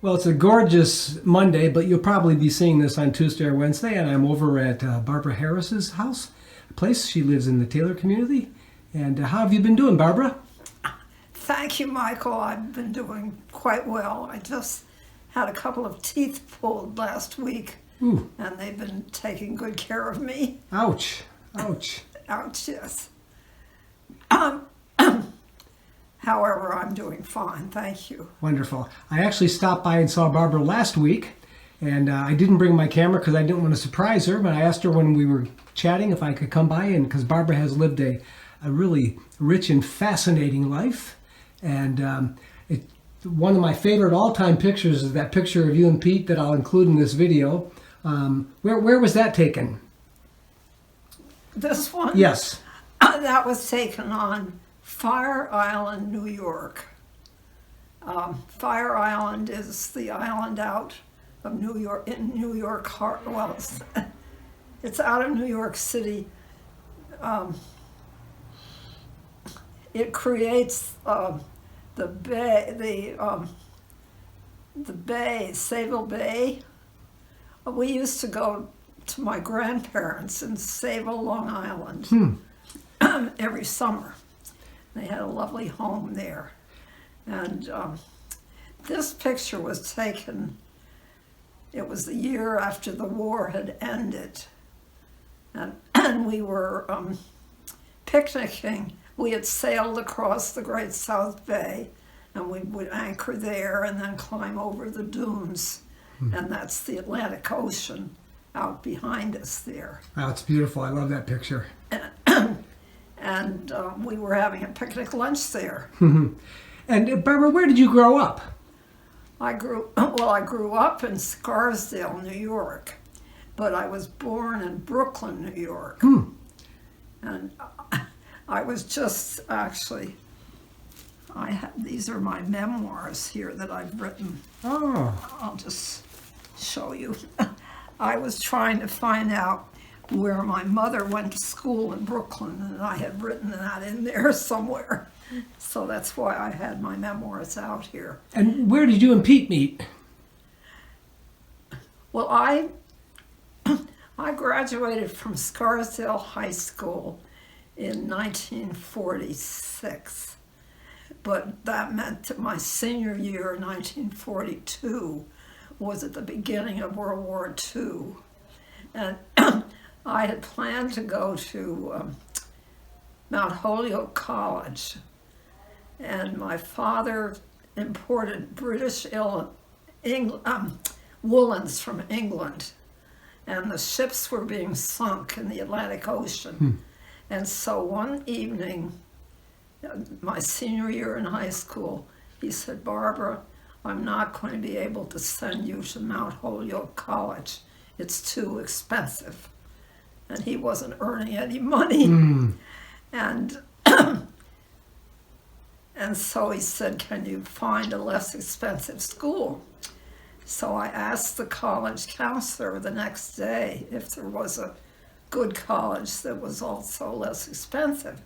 Well, it's a gorgeous Monday, but you'll probably be seeing this on Tuesday or Wednesday, and I'm over at Barbara Harris's house, a place. She lives in the Taylor community. And how have you been doing, Barbara? Thank you, Michael. I've been doing quite well. I just had a couple of teeth pulled last week, Ooh. and they've been taking good care of me. Ouch. Ouch. Ouch, yes. However, I'm doing fine, thank you. Wonderful. I actually stopped by and saw Barbara last week, and I didn't bring my camera because I didn't want to surprise her, but I asked her when we were chatting if I could come by, and because Barbara has lived a really rich and fascinating life. And one of my favorite all-time pictures is that picture of you and Pete that I'll include in this video. Where was that taken? This one? Yes. That was taken on Fire Island, New York. Fire Island is the island out of New York, in New York Harbor. Well, it's out of New York City. It creates the bay, Sayville Bay. We used to go to my grandparents in Sayville, Long Island, every summer. They had a lovely home there. And this picture was taken, it was the year after the war had ended. And we were picnicking. We had sailed across the Great South Bay, and we would anchor there and then climb over the dunes. And that's the Atlantic Ocean out behind us there. Oh, it's beautiful. I love that picture. And we were having a picnic lunch there. And Barbara, where did you grow up? I grew up in Scarsdale, New York, but I was born in Brooklyn, New York. And I was just actually, these are my memoirs here that I've written. Oh. I'll just show you. I was trying to find out where my mother went to school in Brooklyn, and I had written that in there somewhere. So that's why I had my memoirs out here. And where did you and Pete meet? Well, I graduated from Scarsdale High School in 1946, but that meant that my senior year, 1942, was at the beginning of World War II. And I had planned to go to Mount Holyoke College, and my father imported British woolens from England, and the ships were being sunk in the Atlantic Ocean. And so one evening, my senior year in high school, he said, "Barbara, I'm not going to be able to send you to Mount Holyoke College. It's too expensive." And he wasn't earning any money. And so he said, "Can you find a less expensive school?" So I asked the college counselor the next day if there was a good college that was also less expensive.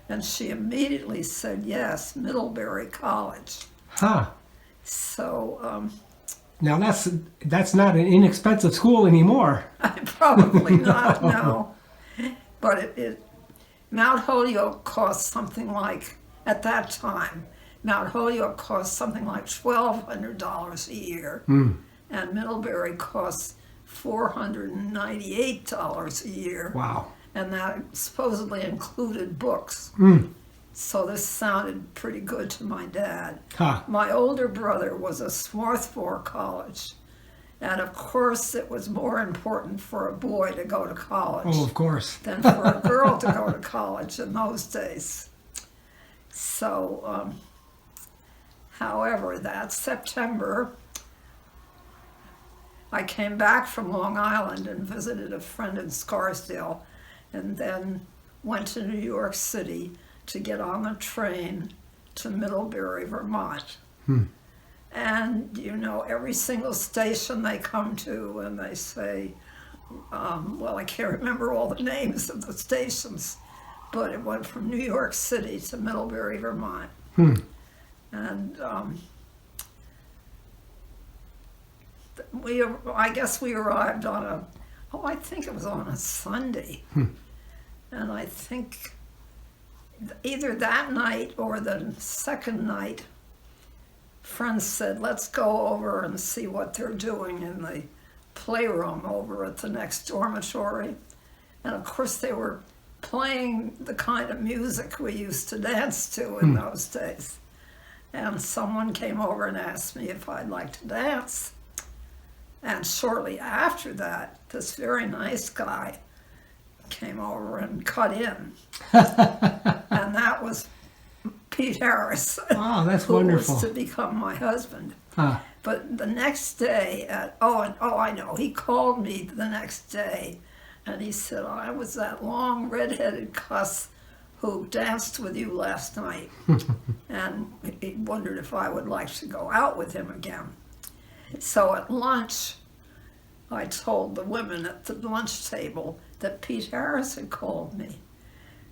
And she immediately said yes, Middlebury College. Huh. So now that's not an inexpensive school anymore. Probably not, no. But Mount Holyoke cost something like, at that time, Mount Holyoke cost something like $1,200 a year, and Middlebury cost $498 a year. Wow. And that supposedly included books. So this sounded pretty good to my dad. Huh. My older brother was a Swarthmore College, and of course it was more important for a boy to go to college Oh, of course. than for a girl to go to college in those days. So, however, that September, I came back from Long Island and visited a friend in Scarsdale, and then went to New York City to get on the train to Middlebury, Vermont. And, you know, every single station they come to and they say, well, I can't remember all the names of the stations, but it went from New York City to Middlebury, Vermont. And I guess we arrived on I think it was on a Sunday. And I think either that night or the second night, friends said, let's go over and see what they're doing in the playroom over at the next dormitory. And of course they were playing the kind of music we used to dance to in those days. And someone came over and asked me if I'd like to dance. And shortly after that, this very nice guy came over and cut in. And that was Pete Harris. Oh, that's who wonderful. was to become my husband. Huh. But the next day, I know, he called me the next day and he said, I was that long red-headed cuss who danced with you last night. And he wondered if I would like to go out with him again. So at lunch, I told the women at the lunch table that Pete Harris had called me.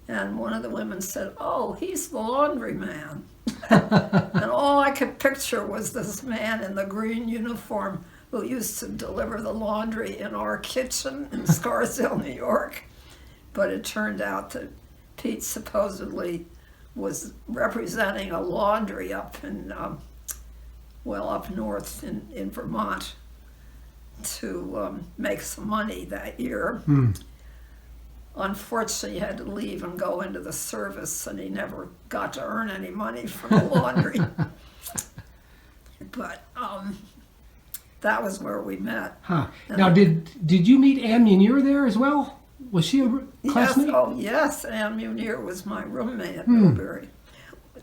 And one of the women said, oh, he's the laundry man. And all I could picture was this man in the green uniform who used to deliver the laundry in our kitchen in Scarsdale, New York. But it turned out that Pete supposedly was representing a laundry up in, up north in Vermont to make some money that year. Unfortunately, he had to leave and go into the service, and he never got to earn any money from the laundry. But that was where we met. Huh. Now, did you meet Ann Munier there as well? Was she a classmate? Yes, yes, Ann Munier was my roommate at Middlebury.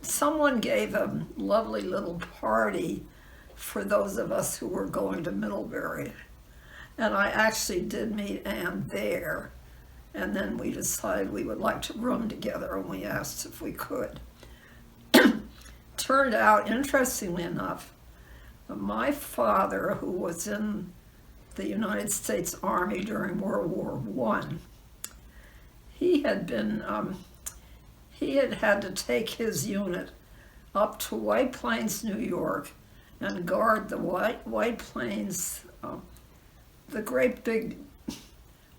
Someone gave a lovely little party for those of us who were going to Middlebury. And I actually did meet Ann there. And then we decided we would like to room together, and we asked if we could. Turned out, interestingly enough, my father, who was in the United States Army during World War I, he had had to take his unit up to White Plains, New York, and guard the White Plains, the great big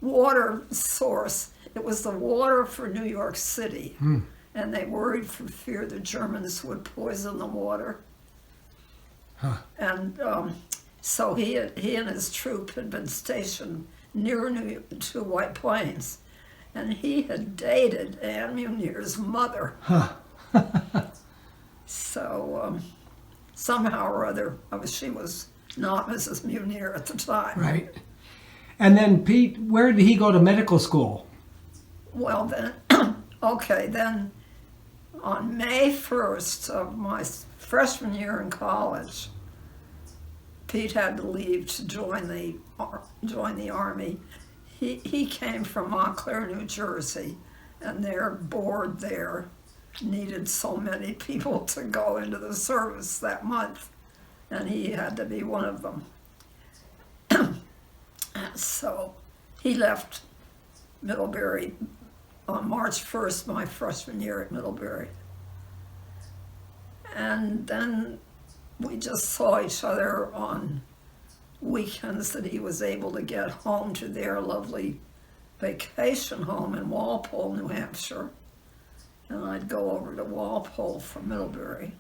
water source. It was the water for New York City, and they worried for fear the Germans would poison the water. Huh. And so he and his troop had been stationed near to White Plains, and he had dated Ann Munier's mother. Huh. So somehow or other, she was not Mrs. Munier at the time. Right. And then Pete, where did he go to medical school? Well, then, okay, then on May 1st of my freshman year in college, Pete had to leave to join the Army. He came from Montclair, New Jersey, and their board there needed so many people to go into the service that month, and he had to be one of them. So he left Middlebury on March 1st, my freshman year at Middlebury. And then we just saw each other on weekends that he was able to get home to their lovely vacation home in Walpole, New Hampshire. And I'd go over to Walpole from Middlebury.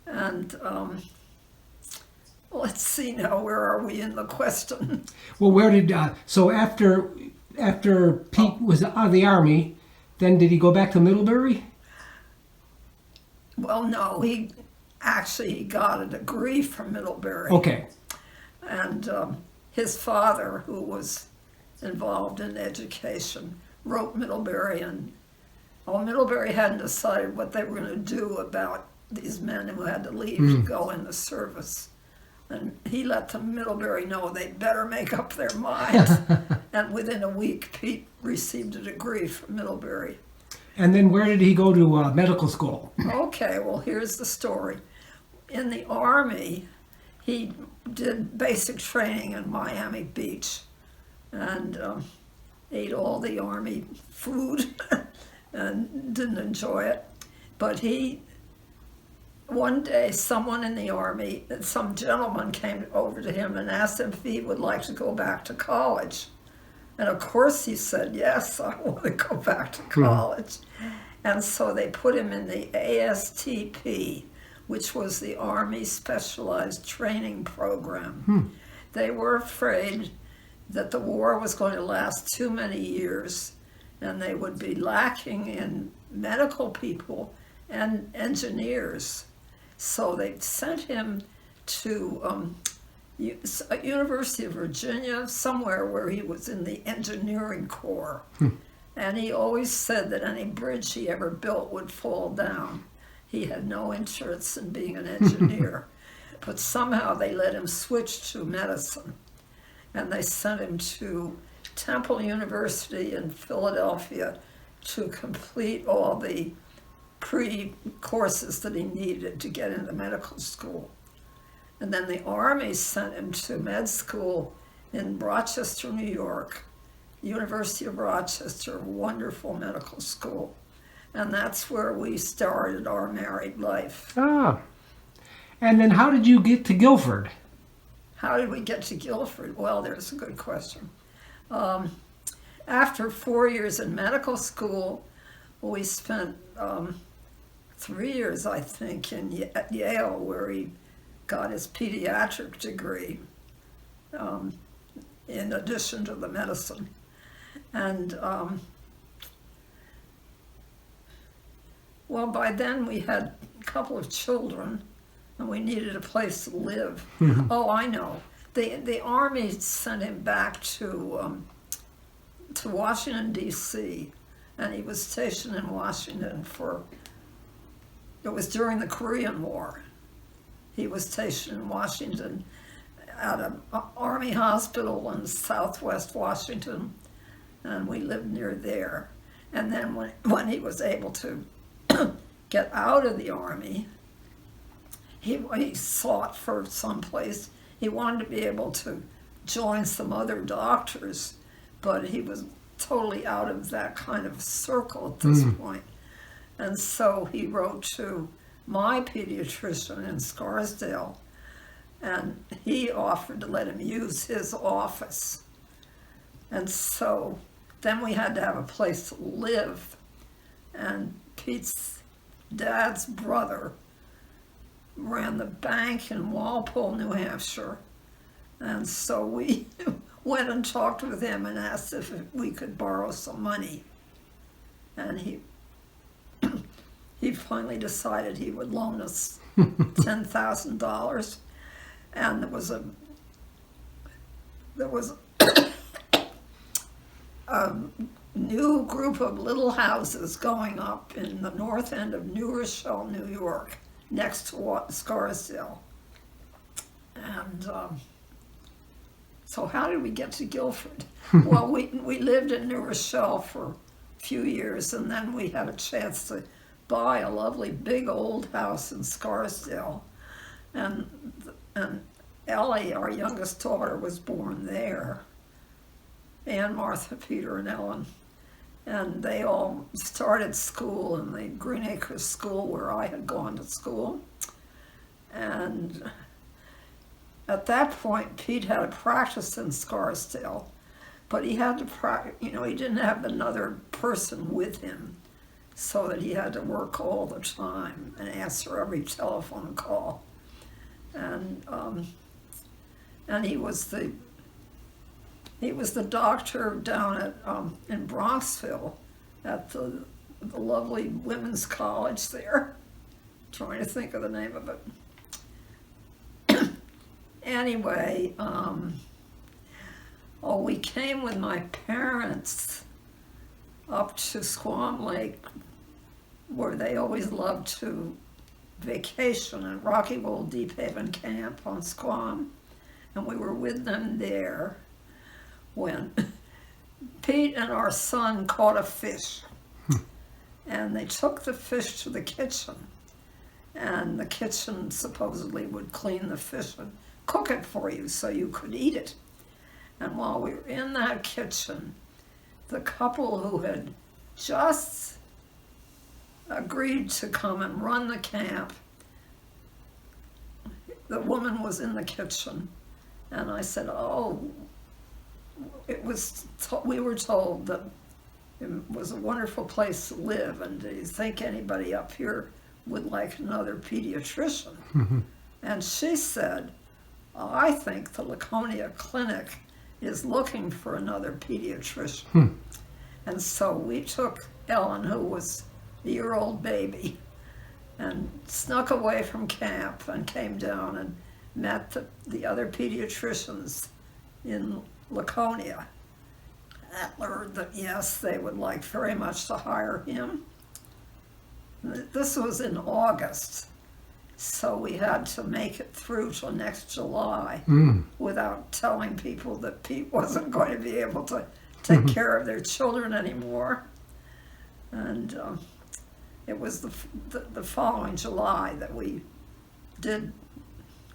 And let's see now, where are we in the question? Well, where did so after Pete was out of the Army, then did he go back to Middlebury? Well, no, he actually got a degree from Middlebury. Okay. And his father, who was involved in education, wrote Middlebury, and Middlebury hadn't decided what they were going to do about these men who had to leave to go in the service. And he let the Middlebury know they'd better make up their minds. And within a week, Pete received a degree from Middlebury. And then where did he go to medical school? Okay, well, here's the story. In the Army, he did basic training in Miami Beach and ate all the Army food and didn't enjoy it. But one day someone in the Army, some gentleman came over to him and asked him if he would like to go back to college. And of course he said, yes, I want to go back to college. And so they put him in the ASTP, which was the Army Specialized Training Program. They were afraid that the war was going to last too many years and they would be lacking in medical people and engineers. So they sent him to University of Virginia, somewhere where he was in the engineering corps. And he always said that any bridge he ever built would fall down. He had no interest in being an engineer. But somehow they let him switch to medicine. And they sent him to Temple University in Philadelphia to complete all the pre-courses that he needed to get into medical school. And then the Army sent him to med school in Rochester, New York, University of Rochester, wonderful medical school. And that's where we started our married life. Ah. And then how did you get to Guildford? How did we get to Guildford? Well, there's a good question. After 4 years in medical school, we spent 3 years, I think, at Yale, where he got his pediatric degree in addition to the medicine. And well, by then we had a couple of children and we needed a place to live. Oh, I know. The Army sent him back to Washington, D.C., and he was stationed in Washington it was during the Korean War. He was stationed in Washington at an Army hospital in southwest Washington, and we lived near there. And then when he was able to get out of the Army, he sought for someplace. He wanted to be able to join some other doctors, but he was totally out of that kind of circle at this point. And so he wrote to my pediatrician in Scarsdale, and he offered to let him use his office. And so then we had to have a place to live, and Pete's dad's brother ran the bank in Walpole, New Hampshire, and so we went and talked with him and asked if we could borrow some money, and he finally decided he would loan us $10,000, and there was a new group of little houses going up in the north end of New Rochelle, New York, next to Scarsdale. And so how did we get to Guildford? Well, we lived in New Rochelle for a few years, and then we had a chance to buy a lovely big old house in Scarsdale. And Ellie, our youngest daughter, was born there. Ann, Martha, Peter, and Ellen. And they all started school in the Green Acres School where I had gone to school. And at that point, Pete had a practice in Scarsdale, but he had to practice, he didn't have another person with him, so that he had to work all the time and answer every telephone call. And he was the doctor down at in Bronxville at the lovely women's college there. Trying to think of the name of it. Anyway, we came with my parents up to Squam Lake, where they always loved to vacation at Rocky Wool Deep Haven Camp on Squam, and we were with them there when Pete and our son caught a fish, and they took the fish to the kitchen, and the kitchen supposedly would clean the fish and cook it for you so you could eat it. And while we were in that kitchen, the couple who had just agreed to come and run the camp the woman was in the kitchen, and I said, "Oh, we were told that it was a wonderful place to live, and do you think anybody up here would like another pediatrician?" And she said, "I think the Laconia Clinic is looking for another pediatrician." And so we took Ellen, who was a year-old baby, and snuck away from camp and came down and met the other pediatricians in Laconia, and learned that yes, they would like very much to hire him. This was in August, so we had to make it through till next July without telling people that Pete wasn't going to be able to take care of their children anymore. And it was the following July that we did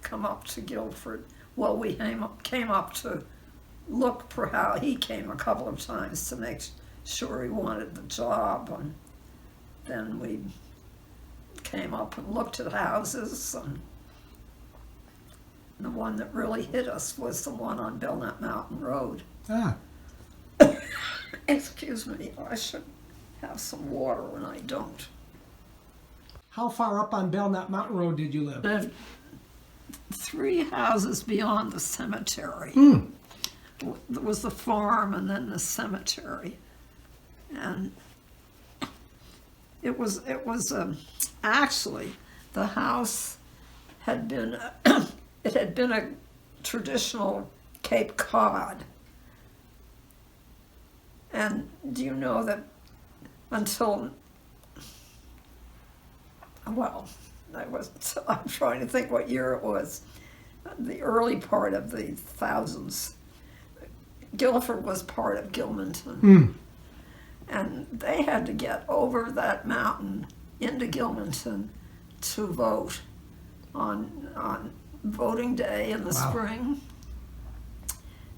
come up to Guildford. Well, we came up to look for how he came a couple of times to make sure he wanted the job, and then we came up and looked at houses, and the one that really hit us was the one on Belknap Mountain Road. Excuse me, I should have some water when I don't. How far up on Belknap Mountain Road did you live? Lived 3 houses beyond the cemetery. There was the farm and then the cemetery, and it was actually, the house had been it had been a traditional Cape Cod. And do you know that until, well, I'm trying to think what year it was, the early part of the thousands, Guildford was part of Gilmanton. And they had to get over that mountain into Gilmanton to vote on voting day in the spring.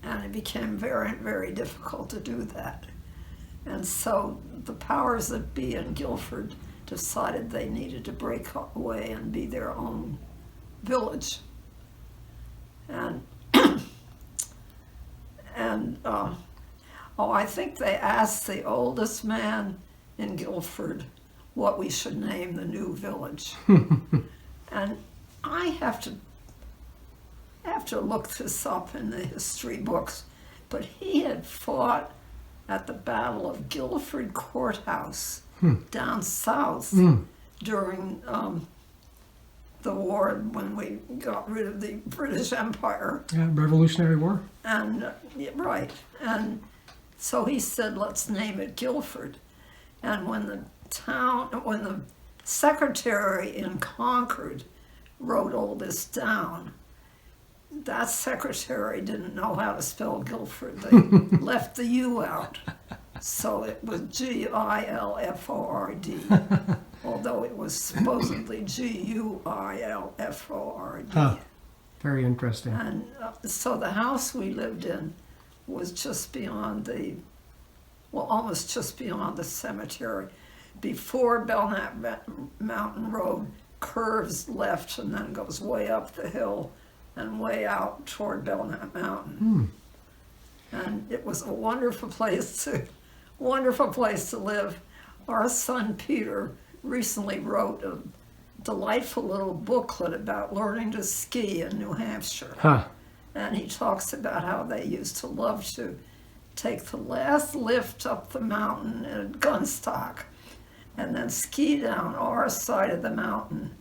And it became very, very difficult to do that. And so the powers that be in Guildford decided they needed to break away and be their own village. And I think they asked the oldest man in Guildford what we should name the new village. And I have to look this up in the history books, but he had fought at the Battle of Guildford Courthouse down south during the war when we got rid of the British Empire. Yeah, Revolutionary War. And right, and so he said, let's name it Guildford. And when the secretary in Concord wrote all this down, that secretary didn't know how to spell Guildford. They left the U out. So it was Gilford, although it was supposedly Guilford. Very interesting. And so the house we lived in was just beyond almost just beyond the cemetery. Before Belknap Mountain Road curves left and then goes way up the hill and way out toward Belknap Mountain. And it was a wonderful place to live. Our son Peter recently wrote a delightful little booklet about learning to ski in New Hampshire. And he talks about how they used to love to take the last lift up the mountain in a gun stock and then ski down our side of the mountain.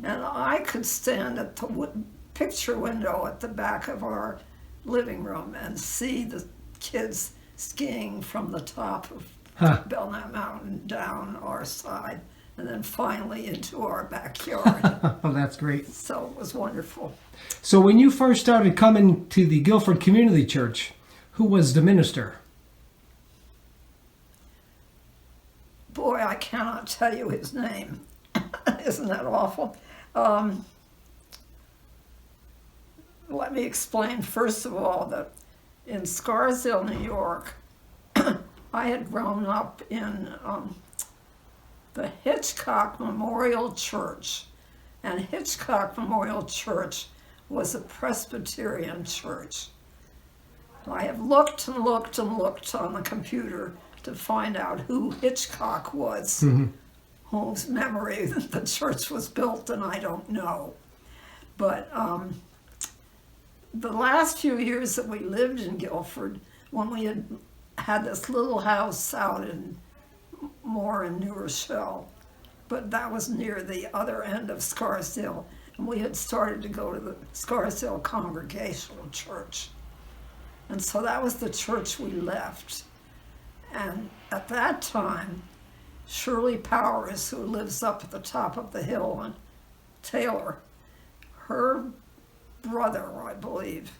And I could stand at the picture window at the back of our living room and see the kids skiing from the top of Belknap Mountain down our side and then finally into our backyard. Oh, that's great. So it was wonderful. So when you first started coming to the Guildford Community Church, who was the minister? Boy, I cannot tell you his name. Isn't that awful? Let me explain first of all that in Scarsdale, New York, I had grown up in the Hitchcock Memorial Church, And Hitchcock Memorial Church was a Presbyterian church. I have looked and looked and looked on the computer to find out who Hitchcock was, whose memory the church was built, and I don't know. But the last few years that we lived in Guildford, when we had this little house out in New Rochelle, but that was near the other end of Scarsdale, and we had started to go to the Scarsdale Congregational Church. And so that was the church we left. And at that time, Shirley Powers, who lives up at the top of the hill in Taylor, her brother, I believe,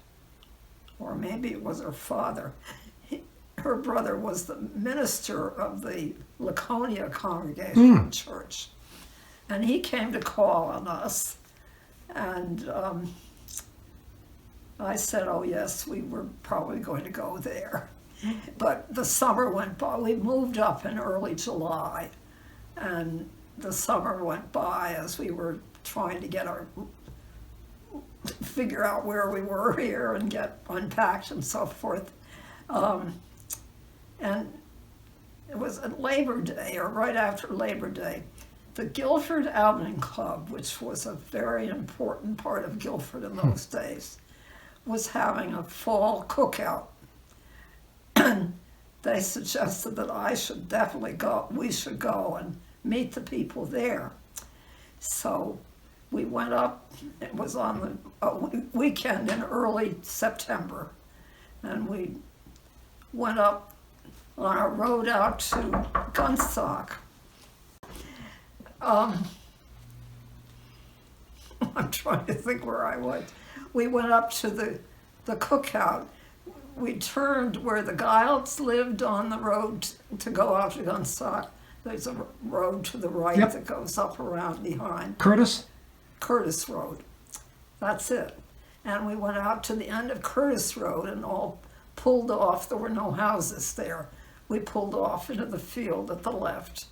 or maybe it was her father, her brother was the minister of the Laconia Congregational Church. And he came to call on us, and I said, oh yes, we were probably going to go there. But the summer went by. We moved up in early July, and the summer went by as we were trying to figure out where we were here and get unpacked and so forth. And it was at Labor Day, or right after Labor Day, the Guildford Outing Club, which was a very important part of Guildford in those days, was having a fall cookout. And they suggested that I should definitely go, we should go and meet the people there. So we went up, it was on the weekend in early September, and we went up on our road out to Gunstock. I'm trying to think where I was. We went up to the cookout. We turned where the Guilds lived on the road to go out to Gunstock. There's a road to the right that goes up around behind. Curtis Road. That's it. And we went out to the end of Curtis Road and all pulled off. There were no houses there. We pulled off into the field at the left.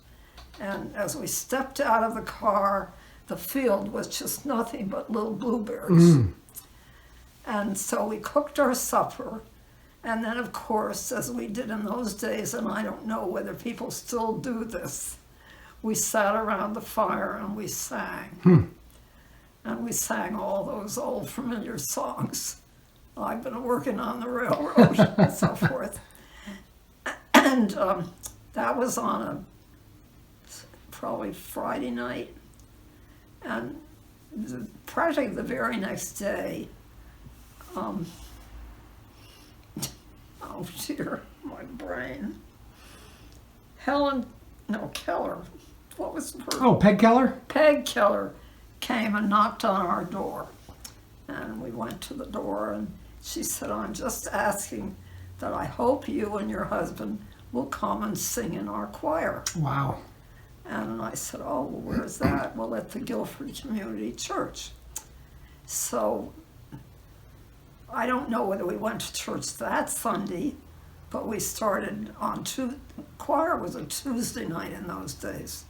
And as we stepped out of the car, the field was just nothing but little blueberries. And so we cooked our supper. And then, of course, as we did in those days, and I don't know whether people still do this, we sat around the fire and we sang. And we sang all those old familiar songs. I've been working on the railroad and so forth. And that was on a probably Friday night. And practically the very next day, oh dear, my brain. Keller. What was her? Oh, Peg Keller? Peg Keller came and knocked on our door. And we went to the door and she said, I'm just asking that I hope you and your husband will come and sing in our choir. Wow. And I said, oh, well, where's that? Well, at the Guildford Community Church. So I don't know whether we went to church that Sunday, but we started on choir was a Tuesday night in those days.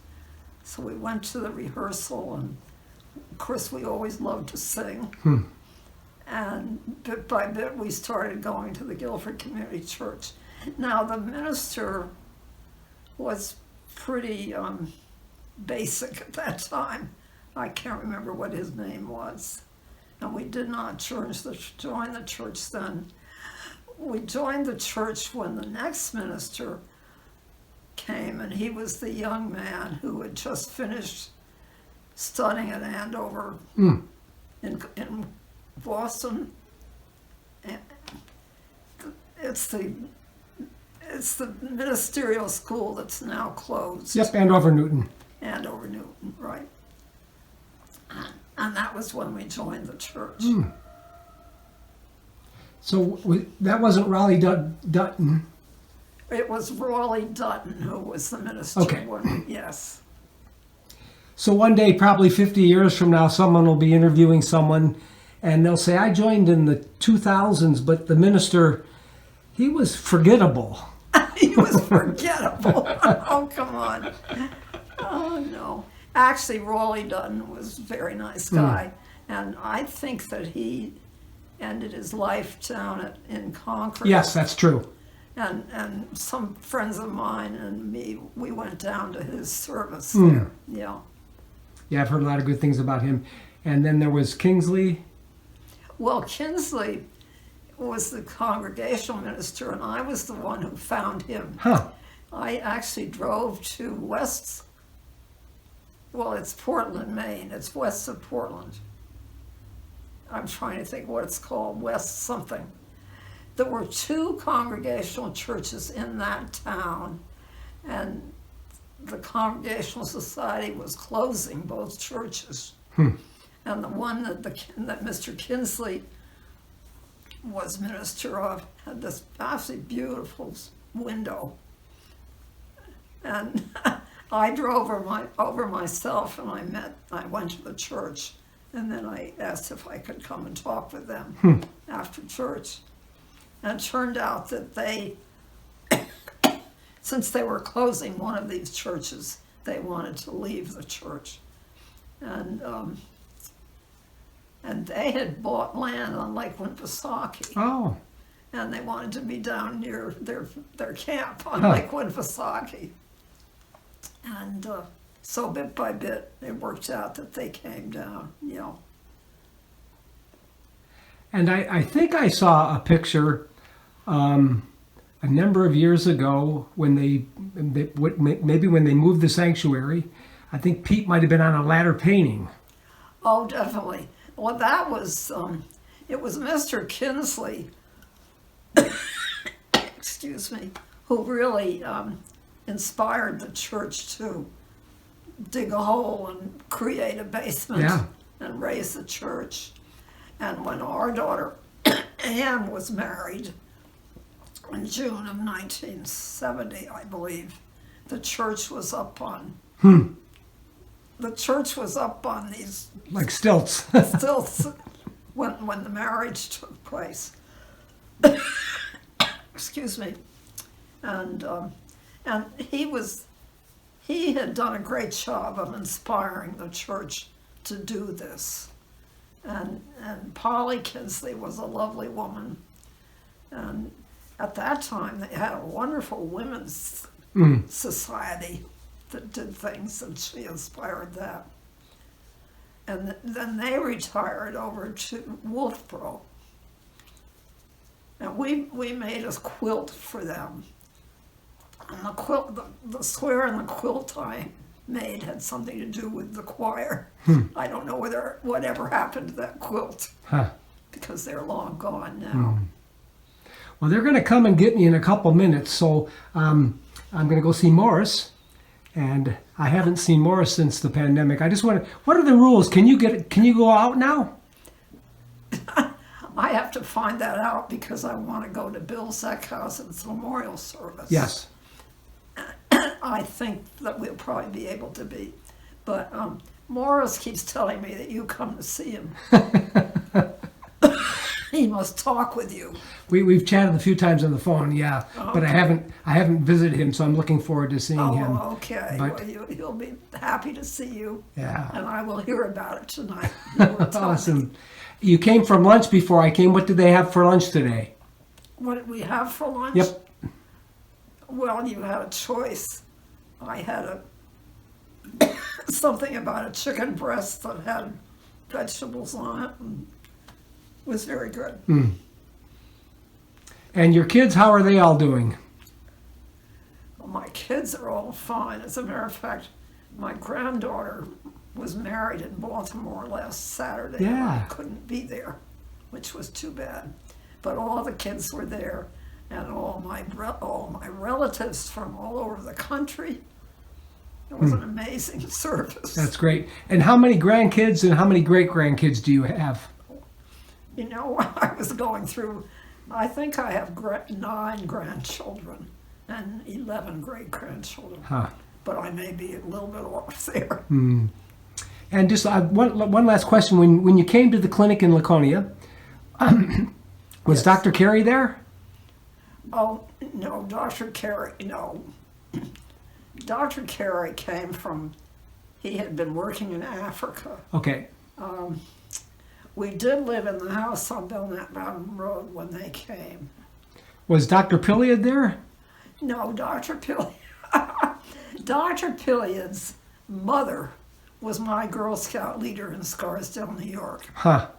So we went to the rehearsal, and of course we always loved to sing. And bit by bit we started going to the Guildford Community Church. Now the minister was pretty basic at that time. I can't remember what his name was. And we did not join the church then. We joined the church when the next minister came, and he was the young man who had just finished studying at Andover in Boston. And it's the ministerial school that's now closed. Yep, Andover Newton. Andover Newton, right. And that was when we joined the church. So that wasn't Raleigh Dutton. It was Raleigh Dutton who was the minister. Okay. Yes. So one day, probably 50 years from now, someone will be interviewing someone and they'll say, I joined in the 2000s, but the minister, he was forgettable. He was forgettable. Oh, come on. Oh, no. Actually, Raleigh Dunn was a very nice guy, and I think that he ended his life down in Concord. Yes, that's true. And some friends of mine and me, we went down to his service there. Yeah. Yeah, I've heard a lot of good things about him. And then there was Kingsley. Well, Kinsley was the congregational minister, and I was the one who found him. Huh. I actually drove to it's Portland, Maine. It's west of Portland. I'm trying to think what it's called, west something. There were 2 congregational churches in that town, and the Congregational Society was closing both churches. And the one that Mr. Kinsley was minister of had this absolutely beautiful window. And I drove over myself, and I went to the church, and then I asked if I could come and talk with them after church. And it turned out that they, since they were closing one of these churches, they wanted to leave the church. And they had bought land on Lake Winnipesaukee. Oh. And they wanted to be down near their camp on Lake Winnipesaukee. And so bit by bit, it worked out that they came down, And I think I saw a picture a number of years ago when maybe when they moved the sanctuary. I think Pete might have been on a ladder painting. Oh, definitely. Well, that was, it was Mr. Kinsley, excuse me, who really inspired the church to dig a hole and create a basement and raise the church. And when our daughter Anne was married in June of 1970, I believe, the church was up on these like stilts. stilts when the marriage took place. Excuse me. And he had done a great job of inspiring the church to do this. And Polly Kinsley was a lovely woman. And at that time, they had a wonderful women's society that did things, and she inspired that. And then they retired over to Wolfboro. And we made a quilt for them. And the quilt, the square in the quilt I made had something to do with the choir. I don't know whatever happened to that quilt, because they're long gone now. Well, they're going to come and get me in a couple minutes, so I'm going to go see Morris. And I haven't seen Morris since the pandemic. I just want to, what are the rules? Can you go out now? I have to find that out because I want to go to Bill Zeckhausen's memorial service. Yes. I think that we'll probably be able to be. But Morris keeps telling me that you come to see him. He must talk with you. We've chatted a few times on the phone, yeah. Okay. But I haven't visited him, so I'm looking forward to seeing him. Oh, okay. But, well, he'll be happy to see you. Yeah. And I will hear about it tonight. You will tell me. Awesome. You came from lunch before I came. What did they have for lunch today? What did we have for lunch? Yep. Well, you had a choice. I had something about a chicken breast that had vegetables on it, and it was very good. And your kids, how are they all doing? Well, my kids are all fine. As a matter of fact, my granddaughter was married in Baltimore last Saturday. Yeah. And I couldn't be there, which was too bad. But all the kids were there, and all my relatives from all over the country. It was an amazing service. That's great. And how many grandkids and how many great-grandkids do you have? You know, I was going through, I think I have 9 grandchildren and 11 great-grandchildren. But I may be a little bit off there. And just one last question. When you came to the clinic in Laconia, was Yes. Dr. Carey there? Oh, no, Dr. Carey, no. Dr. Carey came from, he had been working in Africa. Okay. We did live in the house on Belknap Mountain Road when they came. Was Dr. Pilliard there? No, Dr. Pilliard. Dr. Pilliard's mother was my Girl Scout leader in Scarsdale, New York. Huh.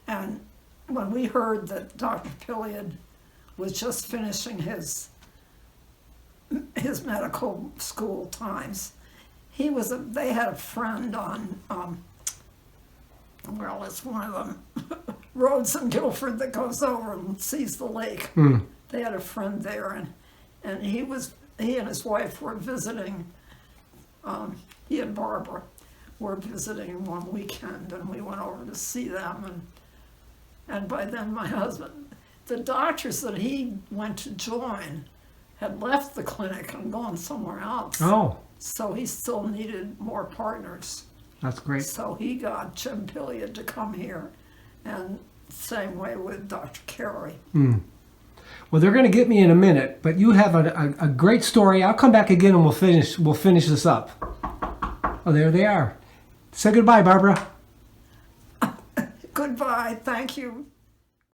And when we heard that Dr. Pilliard was just finishing his medical school times, they had a friend on, well, it's one of them roads in Guildford that goes over and sees the lake. Mm. They had a friend there, and he and his wife were visiting. He and Barbara were visiting one weekend, and we went over to see them. And by then, my husband, the doctors that he went to join, had left the clinic and gone somewhere else. Oh, So he still needed more partners. that's great. So he got Jim Pilliard to come here, and same way with Dr. Carey. Mm. Well, they're going to get me in a minute, but you have a great story. I'll come back again and we'll finish this up. Oh, there they are. Say goodbye, Barbara. Goodbye. Thank you.